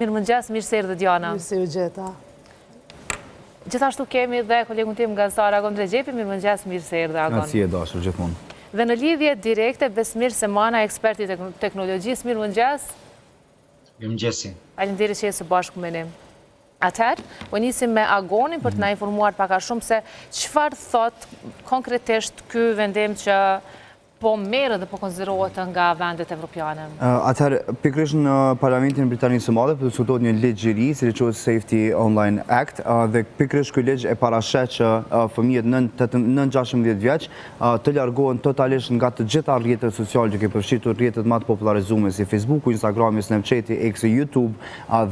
Mirëmëngjes, mirë se erdhët Diana. Mirë se u gjeta. Gjithashtu kemi dhe kolegun tim nga Sara Agon Regjepi, mirëmëngjes, mirë se erdhë Agon. Si e dashur gjithmonë. Dhe në lidhje direkte, Besmir Semana, eksperti teknologjisë, mirëmëngjes. Mirëmëngjesi. Faleminderit që je së bashku me ne. Atëherë, po nisim me Agonin për të na informuar pak a shumë se çfarë thot konkretisht ky vendim që po merret dhe po konsiderohet nga vendet evropiane. Atëherë, pikërisht në Parlamentin e Britanisë së Madhe po diskutohet një ligjëri, si quhet Safety Online Act, dhe pikërisht ky ligj e parashet që fëmijët nën 16 vjeç të largohen totalisht nga të gjitha rrjetet sociale, që ke përfshirë rrjetet më të popullarizuar si Facebooku, Instagrami, Snapchati, X, YouTube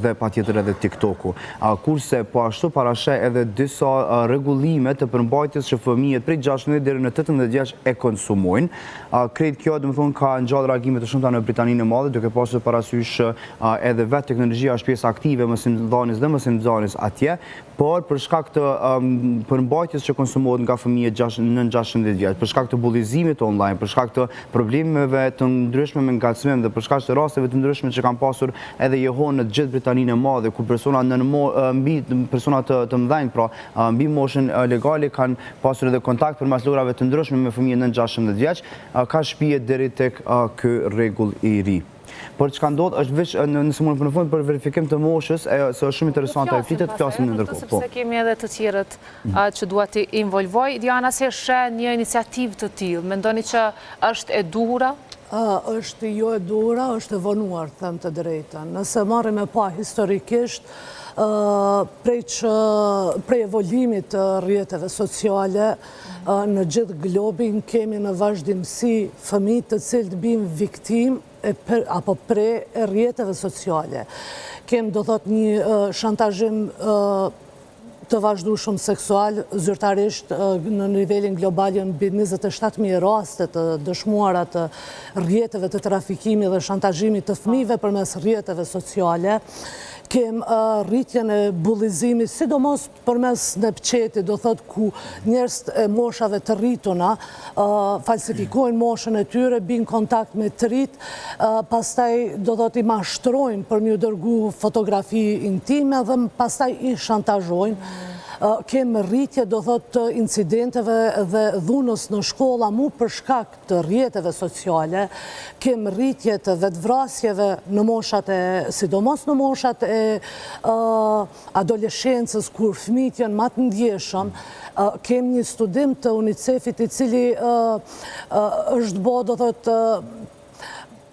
dhe patjetër edhe TikToku. Kurse po ashtu parashet edhe disa rregullime të përmbajtjes që fëmijët prej 16 deri në 18 vjeç e konsumojnë. Krejt kjo, domethënë, ka ngjallë reagime të shumta në Britaninë e Madhe, duke pasur parasysh edhe vetë teknologjia është pjesë aktive mësimdhënies dhe mësimdhënies atje, por për shkak të përmbajtjes që konsumohet nga fëmijët nën 16 vjeç, për shkak të bullizimit online, për shkak të problemeve të ndryshme me ngacmim dhe për shkak të rasteve të ndryshme që kanë pasur edhe jehon në gjithë Britaninë e Madhe, ku persona mbi persona të mëdhenj, pra mbi moshën legale, kanë pasur edhe kontakt përmes lojrave të ndryshme me fëmijë nën 16 vjeç, ka shpihet deri tek ky rregull i ri. Por çka ndodh është vetëm nëse mund në fund për verifikim të moshës, se është shumë interesante e flitet, flasim në ndërkohë. Sepse kemi edhe të tjerët që dua të involvoj. Diana, se sheh një iniciativë të tillë, mendoni që është e duhura? Është jo e duhura, është e vonuar, them të drejtën. Nëse marrim e pa historikisht, prej evolimit të rrjeteve sociale në gjithë globin kemi në vazhdimsi fëmijë të cilët bijnë viktimë apo pre rrjeteve sociale. Kem do thot një shantazhim të vazhdueshëm seksual, zyrtarisht në nivelin global janë mbi 27.000 raste të dëshmuara të rrjeteve të trafikimit dhe shantazhimit të fëmijëve përmes rrjeteve sociale. Kem rritjen e bullizimit, sidomos përmes Snapchatit, do thot ku njerëz e moshave të rrituna falsifikojnë moshën e tyre, bin kontakt me të rit, pastaj do thot i mashtrojnë për m'ju dërgu fotografi intime dhe pastaj i shantazhojnë. Kem rritje, do thot, të incidenteve dhe dhunës në shkolla mu për shkak të rrjeteve sociale, kem rritje të vetvrasjeve në moshat e, sidomos në moshat e adoleshencës, kur fëmijët janë më të ndjeshëm. Kem një studim të UNICEF-it i cili është bë, do thot,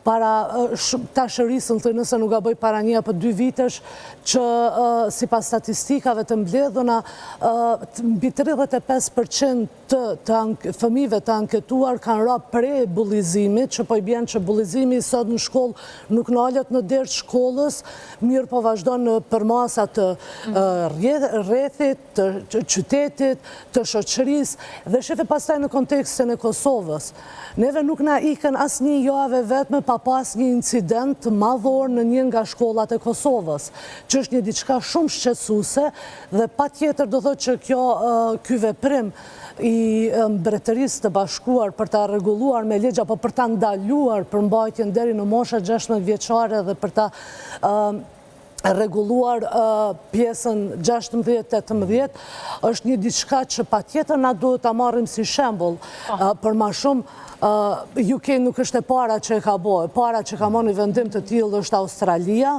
para ta shërisën të nëse nuk gaboj para 1 apo 2 vitesh, që si pas statistikave të mbledhuna, mbi 35% të fëmijëve të anketuar kanë ra pre bullizimit, që po i bjen që bullizimi sot në shkollë nuk nalet në derë shkollës, mirë po vazhdo në përmasa të rrethit, të qytetit, të shoqërisë, dhe shefe pastaj në kontekstin e Kosovës. Neve nuk na ikën as një jave vetme pa pas një incident madhor në një nga shkollat e Kosovës, që është një diçka shumë shqetësuese dhe patjetër do thotë që ky veprim i Mbretërisë të Bashkuar për ta rregulluar me ligj apo për ta ndaluar përmbajtjen deri në mosha 16 vjeçare dhe për ta rregulluar pjesën 16-18 është një diçka që patjetër na duhet ta marrim si shembull për më shumë. UK nuk është e para që e ka bërë. Para që ka marrë një vendim të tillë është Australia,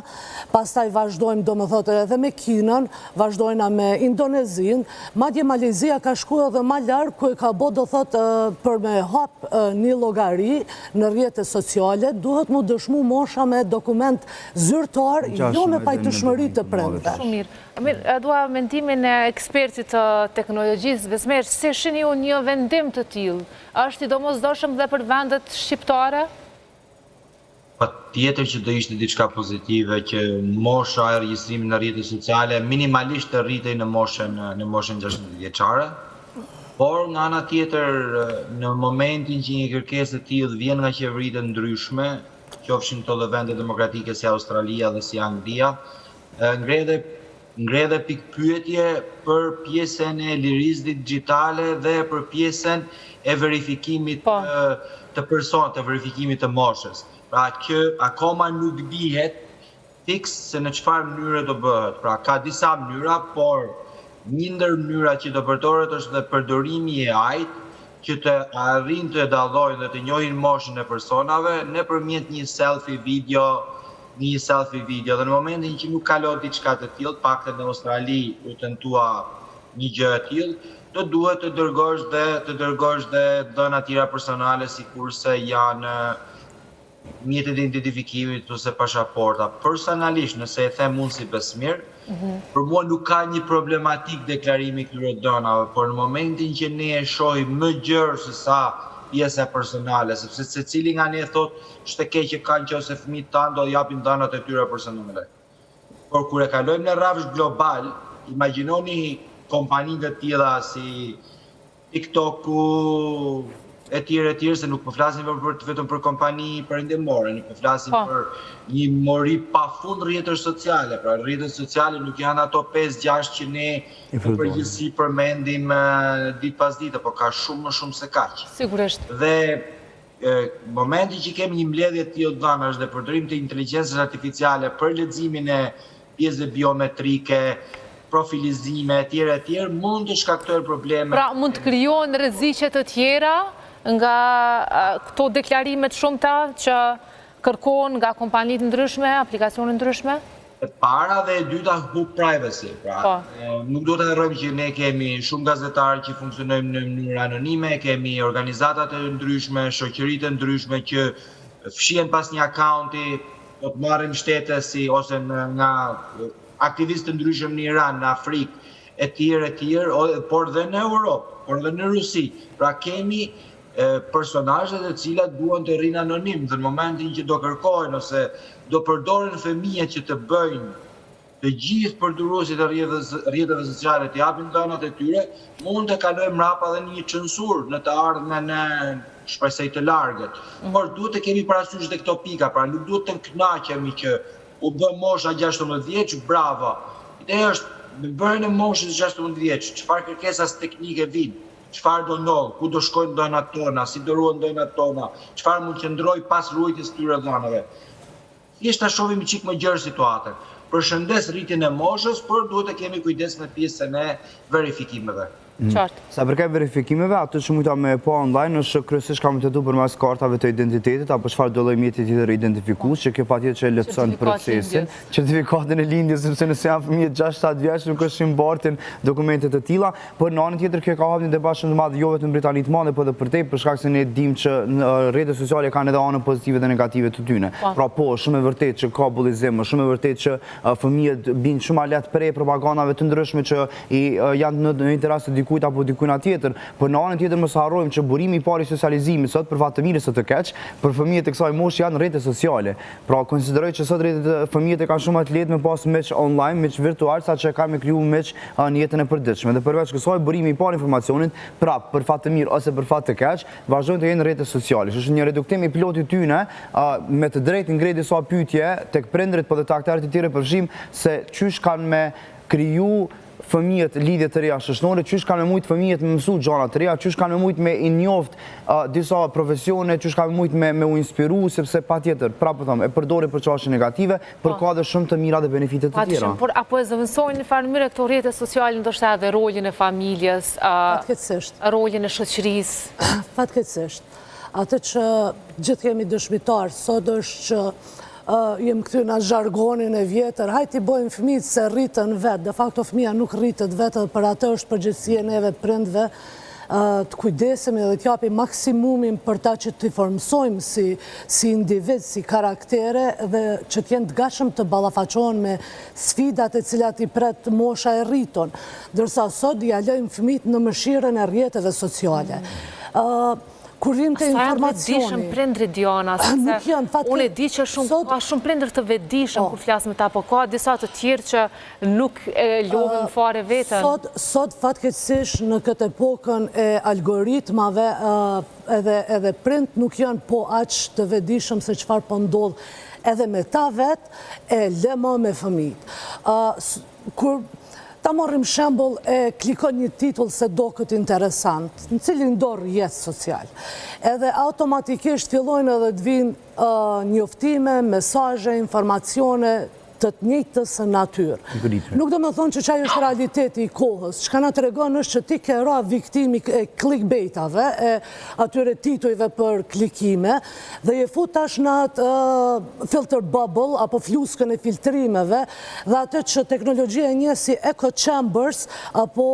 pastaj vazhdojmë domethënë edhe me Kinën, vazhdojna me Indonezinë, madje Malezia ka shkuar edhe më larg ku e ka bërë do thotë për me hap një llogari në rrjetet sociale, duhet mu dëshmu mosha me dokument zyrtar, jo me pajtueshmëri të prindërve. Shumë mirë. Mirë, dua mendimin e ekspertit të teknologjisë, Besmer, si shihni ju një vendim të tillë? Është i domosdoshëm dhe për vendet shqiptare? Patjetër që do ishte diçka pozitive që mosha e regjistrimit në rrjetet sociale minimalisht të rritej në moshën 16 vjeçare. Por nga ana tjetër, në momentin që një kërkesë e tillë vjen nga qeveritë ndryshme, qofshin këto dhe vende demokratike si Australia dhe si Anglia, ngre pikpyetje për pjesën e lirisë digjitale dhe për pjesën e verifikimit të personit, të verifikimit të moshës. Pra që akoma nuk dihet fiks se në çfarë mënyre do bëhet. Pra ka disa mënyra, por një ndër mënyrat që do përdoret është dhe përdorimi i AI-t që të arrin të dallojnë dhe të njohin moshën e personave nëpërmjet një selfie video. Dhe në momentin që nuk kalon diçka të tillë, paktën në Australi u tentua një gjë e tillë, të duhet të dërgosh dhe dhëna tjera personale sikurse janë mjetet e identifikimit ose pasaporta. Personalisht, nëse e them unë si besmirë, për mua nuk ka një problematik deklarimi këtyre dhënave, por në momentin që ne e shohim më gjerë se sa pjesa personale, sepse secili nga ne thot shteke që kanë që ose fëmijët tanë do japin dhënat e tyre personale. Por kur e kalojmë në rrafsh global, imagjinoni kompaninë të tilla si TikTok-u e tjerë, se nuk po flasim vetëm për kompani perëndimore, nuk po flasim për një mori pafund rrjetesh sociale. Pra rrjetet sociale nuk janë ato 5-6 që ne në përgjithësi përmendim ditë pas dite, por ka shumë më shumë se kaq. Sigurisht. Dhe momenti që kemi një mbledhje të tillë dhënash dhe përdorim të inteligjencës artificiale për leximin e pjesëve biometrike, profilizime etj, mund të shkaktojë probleme. Pra mund të krijohen rreziqe të tjera nga këto deklarimet shumëta që kërkohen nga kompanitë ndryshme, aplikacione ndryshme? E para dhe e dyta hub privacy. Pra, nuk do të harrojmë që ne kemi shumë gazetarë që funksionojmë në mënyrë anonime, kemi organizatat e ndryshme, shoqëritë e ndryshme që fshihen pas një akaunti, do të marrim shtete si ose nga aktivistë ndryshëm në Iran, në Afrikë etj, por dhe në Europë, por dhe në Rusi. Pra kemi personazhe të cilat duan të rrinë anonim dhe në momentin që do kërkojnë ose do përdoren fëmijët që të bëjnë të gjithë përdoruesit e rrjeteve sociale të japin dhënat e tyre, mund të kalojmë mrapa dhe një censurë në të ardhmen në shpresoj të largët. Por duhet të kemi parasysh dhe këto pika, pra nuk duhet të kënaqemi që u bë mosha 16 vjeç, bravo. Ideja është në bërjen e moshës 16 vjeç, çfarë kërkesas teknike vijnë, çfarë do ndodh, ku do shkojnë dhënat tona, si do ruhen dhënat tona, çfarë mund qëndroj pas ruajtjes së këtyre dhënave. Thjesht ta shohim një çik më gjerë situatën. Përshëndes rritjen e moshës, por duhet të kemi kujdes me pjesën e verifikimeve. Sa përket verifikimeve, ato që mujta me po online është kryesisht kam të për mes kartave të identitetit apo çfarë do lloj mjeti tjetër identifikues që kjo patjetër që e lehtëson procesin. Certifikatin e lindjes, sepse nëse janë fëmijë 6-7 vjeç nuk është mbartin dokumente të tilla, por në anën tjetër kjo ka hapur një debat shumë të madh jo vetëm në Britani të Madhe, por edhe përtej për shkak se ne dimë që rrjetet sociale kanë edhe anën pozitive dhe negative të tyre. Pra po, shumë e vërtetë që ka bullizim, shumë e vërtetë që fëmijët bin shumë lehtë prej propagandave të ndryshme që janë në interes të dikujt apo dikujt tjetër, por në anën tjetër mos harrojmë që burimi i parë i socializimit sot për fat të mirë së të keq, për fëmijët e kësaj moshe janë rrjetet sociale. Pra konsideroj që sot fëmijët e kanë shumë të lehtë me pas meç online, meç virtual, saqë kanë me kriju meç në jetën e përditshme. Dhe përveç kësaj burimi i parë informacionit, prap për fat të mirë ose për fat të keq, vazhdojnë të jenë rrjetet sociale. Është një reduktim i pilotit tyne me të drejtë ngrej disa pyetje tek prindërit po dhe të aktorët e tjerë përfshim se çysh kanë me kriju fëmijët lidhje të reja shoqërore, çysh kanë me mujt fëmijët me mësu gjëra të reja, çysh kanë me mujt me i njoft disa profesione, çysh kanë me mujt me u inspiru, sepse patjetër, prapë them, e përdorin për çështje negative, por ka edhe shumë të mira dhe benefite të tjera. Por apo e zëvendësojnë në farë mënyrë këto rrjete sociale ndoshta edhe rolin e familjes, rolin e shoqërisë. Fatkeqësisht. Atë që gjithë jemi dëshmitar sot është që jem këty në zhargonin e vjetër, hajti bojmë fëmijët se rritën vetë, de facto fëmija nuk rritët vetë dhe për atë është përgjithësia neve prindve të kujdesemi dhe t'japi maksimumin për ta që t'i formsojmë si individ, si karaktere dhe që t'jenë t'gashëm të ballafaqohen me sfidat e cilat i pret mosha e rriton, dërsa sot ja lejmë fëmijët në mëshirën e rrjeteve sociale. Kurim të informacioni. Sa janë prindrit Diana, sepse unë e di që ka shumë prindër të vetëdijshëm kur flas me ta, po ka disa të tjerë që nuk e lodhin fare veten. Sot fatkeqësisht në këtë epokën e algoritmave edhe prind nuk janë po aq të vetëdijshëm se çfarë po ndodh edhe me ta vetë e lë më me fëmijët. Kur ta morrim shembull e klikon një titull se do këtë interesant, në cilin do rrjet social. Edhe automatikisht fillojnë edhe të vinë njoftime, mesazhe, informacione të njëjtës natyrë. Nuk do me thonë që qaj është realiteti i kohës. Që ka na të regon është që ti ke ra viktimi e clickbaitave, e atyre titujve për klikime, dhe je fut tash në atë filter bubble, apo fluskën e filtrimeve, dhe atë që teknologjia një si echo chambers, apo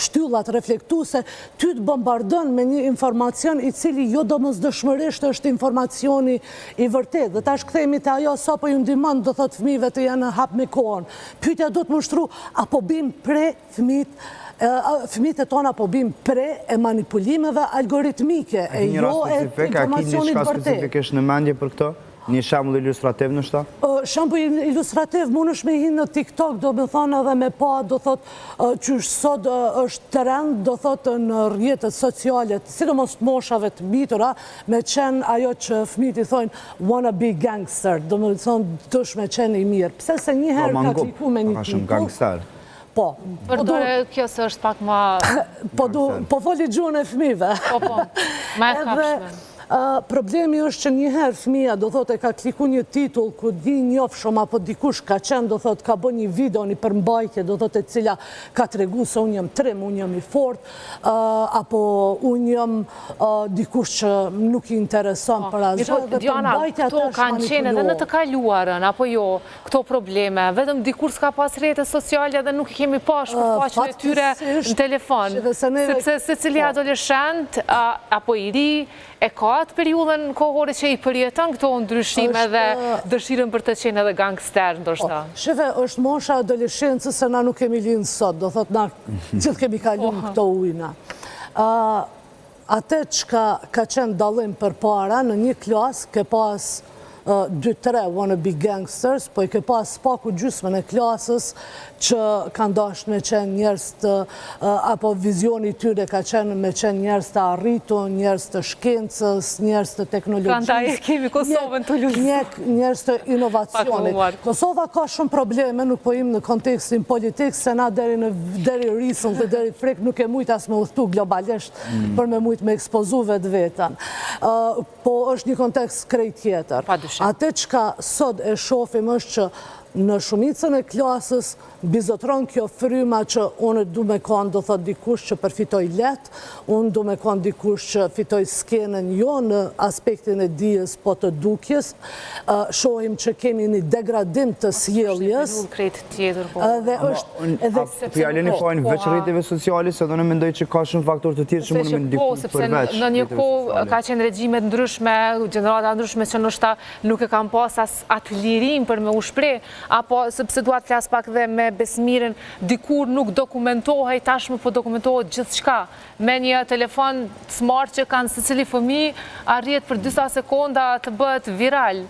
shtyllat reflektuse, ty të bombardon me një informacion i cili jo domosdoshmërisht është informacioni i vërtet. Dhe tash kthehemi te ajo sa po ju ndihmon, do thot fëmijëve të janë hap me kohën. Pyetja do të më shtru, apo bim pre fëmijët e tona apo bim pre e manipulimeve algoritmike, e jo e informacionit vërtet. A ki një specifikisht në mendje për këto? Një shembull ilustrativ në shta? Shembull ilustrativ, mund është me hinë në TikTok, do me thonë edhe me pa, do thot, që sot është trend, do thot, në rrjetet sociale, sidomos të moshave të mbitura, me qenë ajo që fëmijët i thonë wanna be gangster, do me thonë dësh me qenë i mirë. Pse se njëherë ka kliku me një TikTok? Po. Përdore, kjo se është pak ma... Po foli gjuhën e fëmijëve. Po, ma e kapshme. Problemi është që njëherë fëmija do thot e ka kliku një titull ku di njofshëm apo dikush ka qenë do thot ka bë një video, një përmbajtje do thot e cila ka të regu se unë jam trim, unë jam i fort, apo unë jam dikush që nuk i intereson për asgjë. Diana, këto kanë qenë edhe në të kaluarën, apo jo, këto probleme, vetëm dikur s'ka pas rrjete sociale dhe nuk i kemi pash kur faqen e tyre në telefon, sepse se cili adoleshent apo i ri e ka atë periudhën kohore që i përjeton këto ndryshime dhe dëshirën për të qenë edhe gangster, ndoshta. Sheve, është mosha adoleshencës se na nuk kemi linë sot, do thot na gjithë kemi kalun këto ujna. Ate që ka qenë dalim për para, në një klas ke pas 2-3 wanna be gangsters, po i ke pas paku gjysmën e klasës që kanë dashur me qenë njerëz të, apo vizioni tyre ka qenë me qenë njerëz të arritur, njerëz të shkencës, njerëz të teknologjisë. Prandaj kemi Kosovën të lullë. Njerëz të inovacionit. Kosova ka shumë probleme, nuk po im në kontekstin politik, se na deri risën dhe deri frek nuk e mujt as me udhtu globalisht për me mujt me ekspozu vetë vetën. Po është një kontekst krejt tjetër. Ate që ka sot e shofim është që në shumicën e klasës bizotron kjo fryma që unë du me kanë, do thot dikush që përfitoj let, unë du me kanë dikush që fitoj skenën jo në aspektin e dijes, po të dukjes, shohim që kemi një degradim të sjelljes. Dhe është... Fjalleni fajnë veç rrjeteve sociale, se do në mendoj që ka shumë faktor të tjerë që mund me ndikojnë përveç. Në një kohë ka qenë regjimet ndryshme, gjenerata ndryshme që nështë nuk e kam pas atë lirim për me u shpreh, apo sepse duat flas pak dhe me Besmirin, dikur nuk dokumentohej, tashmë po dokumentohet gjithë shka. Me një telefon smart që kanë secili fëmijë, arrit për disa sekonda të bëhet viral.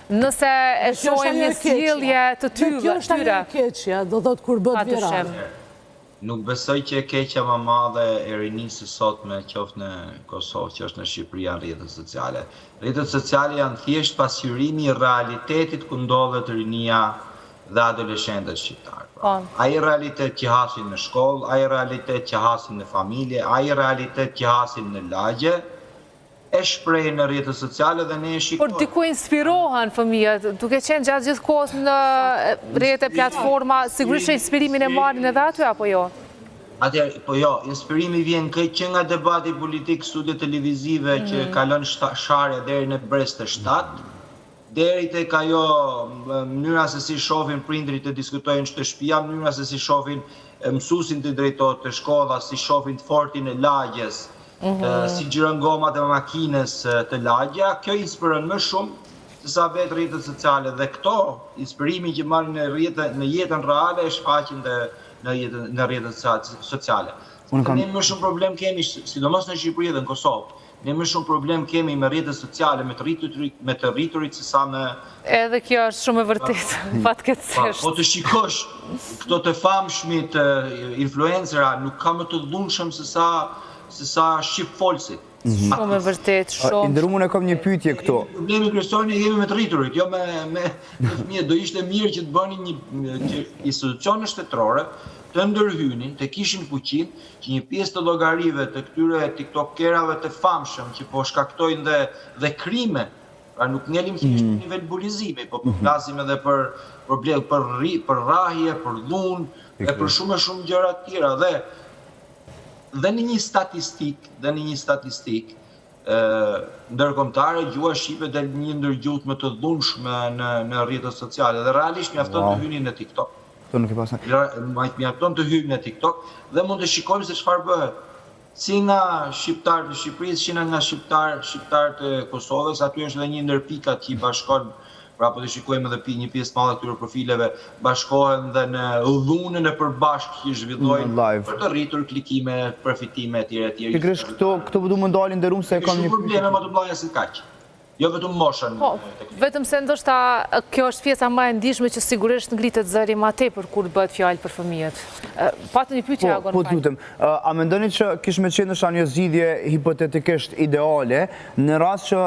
Nëse e shohim një sjellje të tyre. Kjo është një keqja, do thot kur bëhet viral. Nuk besoj që e keqja më madhe e rinisë sot me qoftë në Kosovë, që është në Shqipëri janë rrjetet sociale. Rrjetet sociale janë thjesht pasqyrimi i realitetit ku ndodhet rinia dhe adoleshentët shqiptarë. Ai realitet që hasin në shkollë, ai realitet që hasin në familje, ai realitet që hasin në lagje, e shpreh në rrjetet sociale dhe ne e shikojmë. Por diku inspirohen fëmijët, duke qenë gjatë gjithë kohës në rrjete platforma, sigurisht që inspirimin e marrin edhe aty apo jo? Atëherë, po jo, inspirimi vjen që nga debati politik, studio televizive që kalon sharja deri në brez të 7, deri tek ajo mënyra se si shohin prindrit të diskutojnë të shtëpia, mënyra se si shohin mësuesin të drejtohet të shkollas, si shohin të fortin e lagjes, si gjiron gomat e makinës të lagja, kjo inspiron më shumë se sa vetë rrjetet sociale dhe këto inspirimi që marrin në jetën reale e shfaqin në rrjetet sociale. Ne më shumë problem kemi, sidomos në Shqipëri dhe në Kosovë. Ne më shumë problem kemi me rrjetet sociale, me të rriturit se sa me... Edhe kjo është shumë e vërtetë, fatkeqësisht. Po të shikosh, këto të famshmit influencera nuk ka më të dhunshëm se sa shqip folësit. Shumë e vërtetë, shumë. Ndërrumun e kam një pyetje këto. Problemi kryesor ne jemi me të rriturit, jo me fëmijët. Do ishte mirë që të bënin një institucione shtetërore të ndërhynin, të kishin fuqin, që një pjesë të llogarive të këtyre tiktokerave të famshëm që po shkaktojnë dhe krime Pra nuk ngelim thjesht në nivel bulizimi, po flasim edhe për problem, për rrahje, për dhunë, dhe për shumë gjëra të tjera. Dhe në një statistik, ndërkombëtare, gjuha shqipe del një ndër gjuhët më të dhunshme në rrjetet sociale dhe realisht mjafton të hyni në TikTok. Mjafton të hyjmë në TikTok dhe mund të shikojmë se çfarë bëhet. Si nga shqiptarët e Shqipërisë, si nga shqiptarët e Kosovës, aty është edhe një ndër pikat që i bashkon, pra po të shikojmë edhe një pjesë madhe këtyre profileve, bashkohen dhe në dhunën e përbashkë që zhvillojnë për të rritur klikime, përfitime etj. Pikërisht këto du më ndalin dhe rumë se e kam një probleme më të mëdha se kaq. Jo vetëm moshën. Po, vetëm se ndoshta kjo është pjesa më e ndihshme që sigurisht ngritet zëri më tepër kur bëhet fjalë për fëmijët. Patë një pyetje Agon. Po, lutem. A mendoni që kish me qenë një zgjidhje hipotetikisht ideale në rast që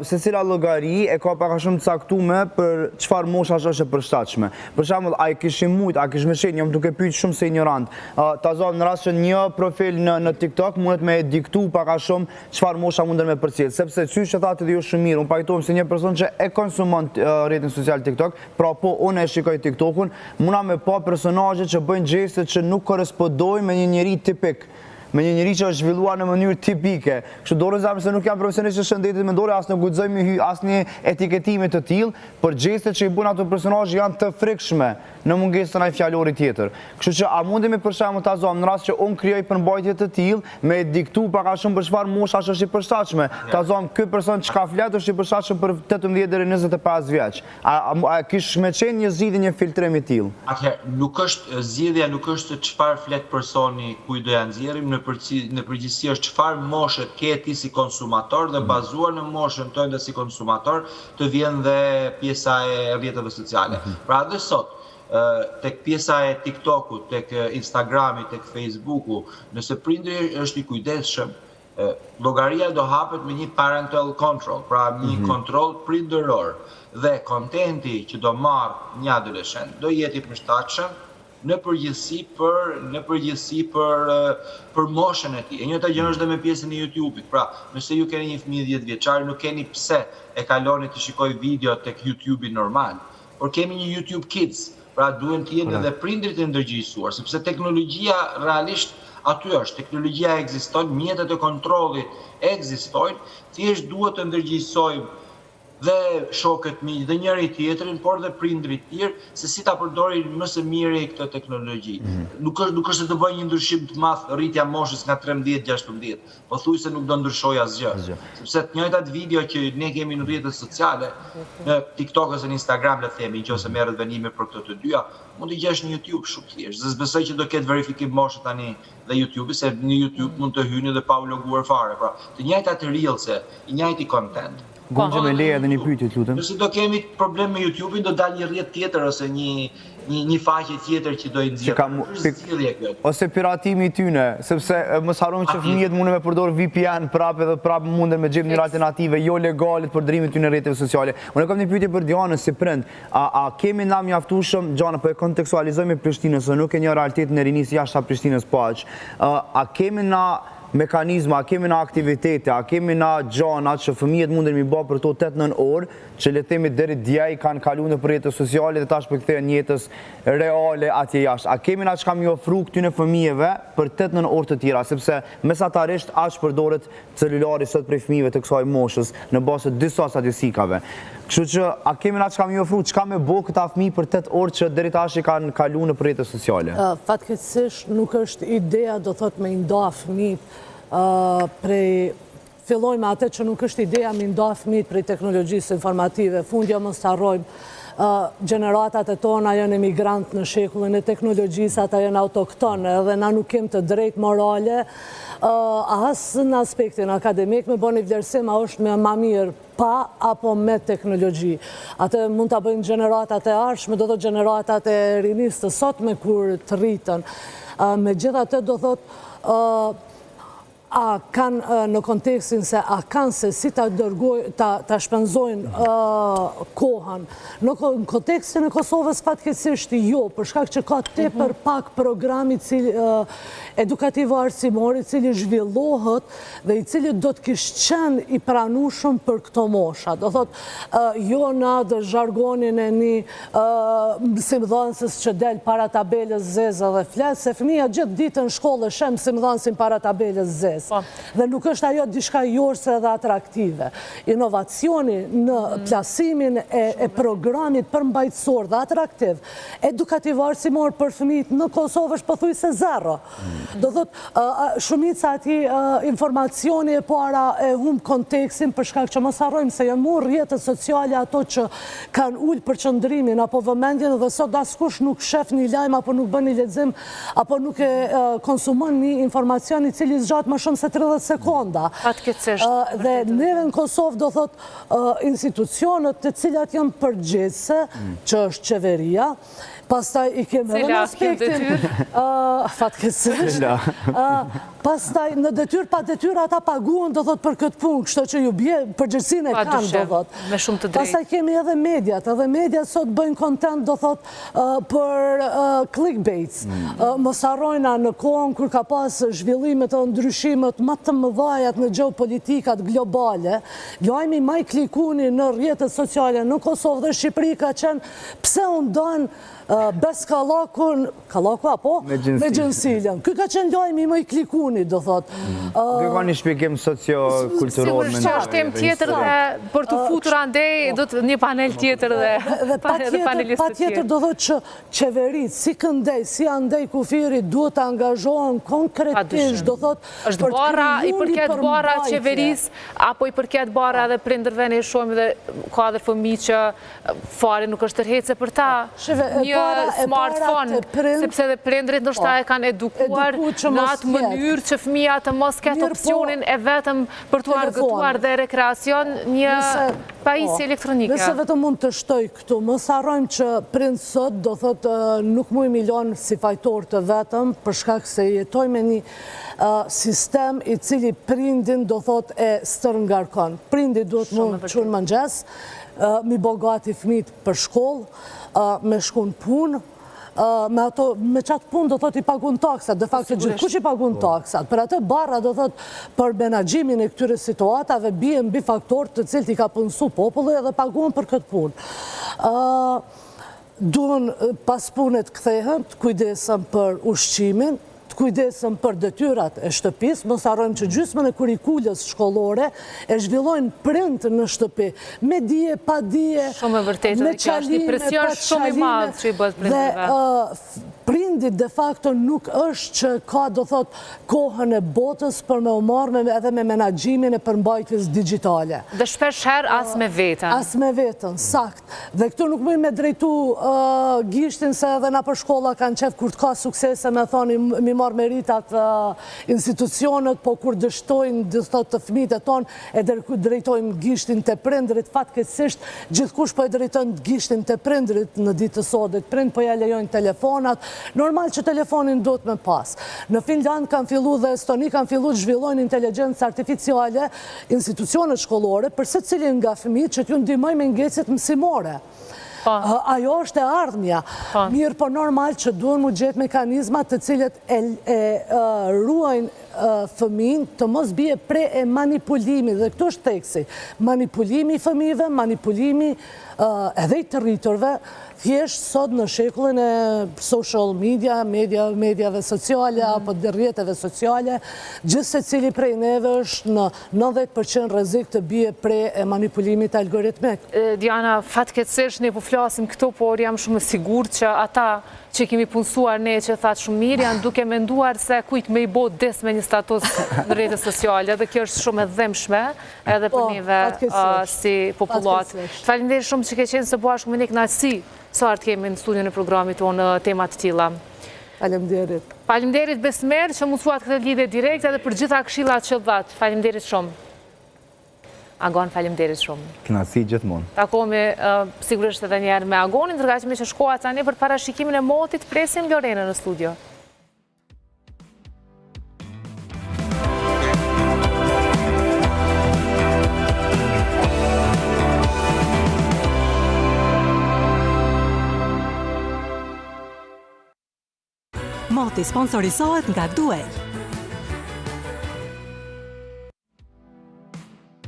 secila llogari e ka pak a shumë caktuar për çfarë moshash është e përshtatshme. Për shembull, ai kishim mujt, a kish më qenë, jam duke pyet shumë se ignorant. Ta zonë në rast që një profil në TikTok mundet me diktu pak a shumë çfarë mosha munden me përcjell, sepse çysh që dhe ju shumë mirë, unë pajtohem se një person që e konsumon rrjetin social TikTok, pra po unë e shikoj TikTokun, muna me pa personazhe që bëjnë gjeste që nuk korrespondojnë me një njeri tipik, me një njeri që është zhvilluar në mënyrë tipike. Kështu dorë zamë se nuk jam profesionisht të shëndetit mendore, as në guxojmë hy as një etiketime të tillë, por gjestet që i bën ato personazhe janë të frikshme në mungesën e fjalori tjetër. Kështu që a mundemi për shembull ta zonë në rast që unë krijoj përmbajtje të tillë me diktu pak a shumë për çfarë moshash është i përshtatshme. Ta zonë ky person çka flet është i përshtatshëm për 18 deri 25 vjeç. A kish me qenë një zgjidhje, një filtrim i tillë? Atëherë, nuk është zgjidhja, nuk është çfarë flet personi ku do ja nxjerrim, në përgjithësi është çfarë moshe ke ti si konsumator dhe bazuar në moshën tënde dhe si konsumator të vjen dhe pjesa e rrjeteve sociale. Pra dhe sot, tek pjesa e TikTokut, tek Instagrami, tek Facebooku, nëse prindri është i kujdesshëm, llogaria do hapet me një parental control, pra një kontroll prindëror dhe kontenti që do marrë një adoleshent do jetë i përshtatshëm në përgjithësi për moshën e tij. E njëjta gjë është dhe me pjesën e YouTube-it. Pra, nëse ju keni një fëmijë 10 vjeçar, nuk keni pse e kaloni të shikoj video tek YouTube-i normal, por kemi një YouTube Kids. Pra, duhen të jenë edhe prindrit e ndërgjegjësuar, sepse teknologjia realisht aty është, teknologjia ekziston, mjetet e kontrollit ekzistojnë, thjesht duhet të ndërgjegjësojmë dhe shokët mi dhe njëri tjetrin, por dhe prindrit tjerë, se si ta përdorin më së miri këtë teknologji. Nuk është të bëjë një ndryshim të madh rritja moshës nga 13-16, po thuaj se nuk do ndryshoj asgjë. Sepse të njëjtat video që ne kemi në rrjetet sociale, në TikTok ose në Instagram, le të themi, nëse merret venime për këto të dyja, mund të gjesh në YouTube shumë thjesht. Dhe s'besoj që do ketë verifikim moshë tani dhe YouTube, se në YouTube mund të hyni dhe pa u loguar fare. Pra, të njëjtat reelse, i njëjti content. Gongje me leje edhe një pyetje, lutem. Nëse do kemi problem me YouTube-in, do dalë një rrjet tjetër ose një faqe tjetër që do i nxjerrë. Ose piratimi i tyne, sepse mos harrojmë që fëmijët mundën me përdor VPN prapë edhe prapë munden me gjetë një alternative jo legale të përdorimit të rrjeteve sociale. Unë kam një pyetje për Dianën si prind. A kemi na mjaftueshëm gjana po e kontekstualizojmë Prishtinën, se nuk e një realitetin e rinisë jashtë Prishtinës po aq. A kemi na mekanizma, a kemi na aktivitete, a kemi na gjana që fëmijët munden mi bë për to 8-9 orë, që le të themi deri djej kanë kaluar në rrjetet sociale dhe tash po kthehen jetës reale atje jashtë. A kemi na çka mi ofru këtyre fëmijëve për 8-9 orë të tjera, sepse mesatarisht aq përdoret celulari sot për fëmijëve të kësaj moshës në bazë të disa statistikave. Kështu që a kemi na çka mi ofru, çka me bë këta fëmijë për 8 orë që deri tash i kanë kaluar në rrjetet sociale? Fatkeqësisht nuk është ideja, do thot me nda fëmijët prej filloj me atë që nuk është ideja me nda fëmijët prej teknologjisë informative. Fundja mos të harrojmë, gjeneratat e tona janë emigrant në shekullin e teknologjisë, ata janë autoktone dhe na nuk kem të drejt morale as në aspektin akademik me bëni vlerësim a është me ma mirë pa apo me teknologji. Atë mund të bëjnë gjeneratat e ardhshme, do të gjeneratat e rinisë të sotme kur të rritën. Megjithatë do thot a kanë në kontekstin se a kanë se si ta shpenzojnë kohën. Në kontekstin e Kosovës fatkeqësisht jo, për shkak që ka tepër pak programi edukativ arsimor i cili zhvillohet dhe i cili do të kishte qenë i pranueshëm për këto mosha. Do thot, jo në atë zhargonin e një mësimdhënëses që del para tabelës zezë dhe flet, se fëmija gjithë ditën në shkollë shem mësimdhënësin para tabelës zezë. Dhe nuk është ajo diçka jorse dhe atraktive. Inovacioni në plasimin e programit përmbajtësor dhe atraktiv, edukativ arsimor për fëmijët në Kosovë është pothuajse zero. Do thot, shumica ati informacioni e para e humb kontekstin për shkak që mos harrojmë se janë mu rrjetet sociale ato që kanë ullë përqëndrimin apo vëmendjen dhe sot askush nuk shef një lajm apo nuk bën një lexim apo nuk e konsumon një informacion i cili zgjat më shumë se 30 sekonda. Dhe neve në Kosovë do thot institucionet të cilat janë përgjegjëse, që është qeveria, pastaj i kemë edhe në aspektin fatkeqësisht. Pastaj në detyrë pa detyrë ata paguhen do thot për këtë punë, kështu që ju bie përgjegjësinë e kanë do thot. Me shumë të drejtë. Pastaj kemi edhe mediat sot bëjnë content do thot për clickbaits. Mos harrojna në kohën kur ka pas zhvillimet dhe ndryshimet më të mëdha në geopolitikat globale, lajmi më i klikuni në rrjetet sociale në Kosovë dhe Shqipëri ka qenë pse u ndan Beskallakun, Kallaku apo? Me Gjensilën. Ky ka qenë lajmi më i klikuni, do thot. Ky ka një shpjegim socio-kulturor. Sigurisht që është temë tjetër dhe për të futur andej do të një panel tjetër dhe panelistë pa tjetër do thot që qeverit, si këndej, si andej kufiri duhet të angazhohen konkretisht, do thot është bara, i përket bara qeveris, apo i përket bara dhe prindërve në shumë dhe ka dhe fëmijë që fare nuk është tërhece për ta. Smartphone, sepse dhe prindrit ndoshta e kanë edukuar në atë mënyrë që fëmija të mos ketë opsionin e vetëm për të argëtuar dhe rekreacion një pajisje elektronike. Nëse vetëm mund të shtoj këtu, mos harrojmë që prind sot do thot nuk mujmë milon si fajtor të vetëm, për shkak se jetojmë me një sistem i cili prindin do thot e stërngarkon. Prindi duhet mund të çon mëngjes, mi bogati fëmijët për shkollë, me shkon punë, me qatë punë do thot i pagun taksat, de facto gjithkush i pagun taksat, për atë barra do thot për menagjimin e këtyre situatave bie mbi faktor të cilët i ka punësu populli edhe pagun për këtë punë. Duhen pas punët kthehen, të kujdesëm për ushqimin, kujdesëm për detyrat e shtëpis, mos harrojmë që gjysmën e kurikulës shkollore e zhvillojnë prind në shtëpi, me dije, pa dije, shumë e vërtetë, me qalime, presion shumë i madh që i bëhet prindërve. Dhe prindit de facto nuk është që ka do thot kohën e botës për me umarë edhe me menagjimin e përmbajtjes digitale. Dhe shpesh herë as me vetën. As me vetën, sakt. Dhe këtu nuk mëjmë me drejtu gishtin se edhe na për shkolla kanë qef kur të ka suksese me thoni mi marë meritat institucionet, po kur dështojnë të fëmijët e tonë e drejtojmë gishtin të prindrit, fatkeqësisht gjithkush po e drejtojnë gishtin të prindrit në ditë të sodit. Prind po ja lejojnë telefonat, normal që telefonin do të me pas. Në Finland kanë fillu dhe Estoni kanë fillu të zhvillojnë inteligencë artificiale, institucionet shkollore, për se cilin nga fëmijët që t'ju ndihmojnë me ngecjet mësimore. Ajo është e ardhmja. Mirë, po normal që duhen mu gjetë mekanizmat të cilët e ruajnë fëmijën të mos bie pre e manipulimi, dhe këtu është teksi. Manipulimi i fëmijëve, manipulimi edhe i të rriturve, thjesht sot në shekullin e social media, mediave sociale, apo rrjeteve sociale, gjithë se cili prej neve është në 90% rrezik të bie pre e manipulimit algoritmik. Diana, fatkeqësisht ne po flasim këtu, por jam shumë e sigurt që ata që kemi punësuar ne që thatë shumë mirë, janë duke menduar se kujt me i bot des me një status në rrjetet sociale, dhe kjo është shumë e dhemshme edhe për neve si popullat. Faleminderit shumë që ke qenë së bashku me ne, kënaqësi sa art kemi në studion e programit tonë në temat të tilla. Faleminderit. Faleminderit Besmer që mësuat këtë lidhje direkte edhe për gjitha këshillat që dhat. Faleminderit shumë. Agon, faleminderit shumë. Kënaqësi gjithmonë. Takohemi sigurisht edhe një herë me Agonin, ndërkaq që shkohat tani për parashikimin e motit, presim Lorenën në studio. Moti sponsorizohet nga Duel.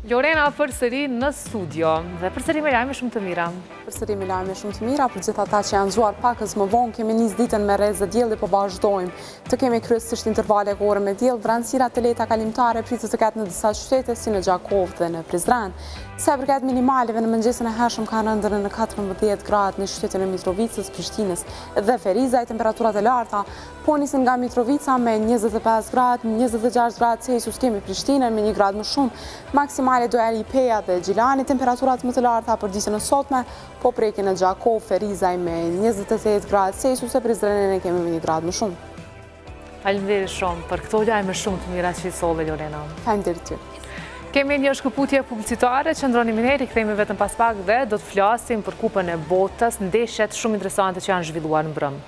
Lorena përsëri në studio dhe përsëri me lajme shumë të mira. Përsëri me lajme shumë të mira për gjithë ata që janë zgjuar pakës më vonë, kemi nis ditën me rrezë dielli, po vazhdojmë të kemi kryesisht intervale ore me diell, vranësira të lehta kalimtare pritet të ketë në disa qytete si në Gjakov dhe në Prizren. Sa i përket minimaleve në mëngjesin e hershëm kanë rëndën në 14 gradë në qytetin e Mitrovicës, Prishtinës dhe Ferizaj, temperaturat e larta po nisin nga Mitrovica me 25 gradë, 26 gradë Celsius kemi Prishtinën me 1 gradë më shumë, maksimale do eri Peja dhe Gjilani, temperaturat më të larta për ditën e sotme, po prekin në Gjakov, Ferizaj me 28 gradë Celsius e Prizrenin e kemi me 1 gradë më shumë. Faleminderit shumë për këto lajme shumë të mira që i solle, Lorena. Faleminderit ty. Kemi një shkëputje publicitare, qëndroni me ne, rikthehemi vetëm pas pak dhe do të flasim për Kupën e Botës, ndeshjet shumë interesante që janë zhvilluar në brëm.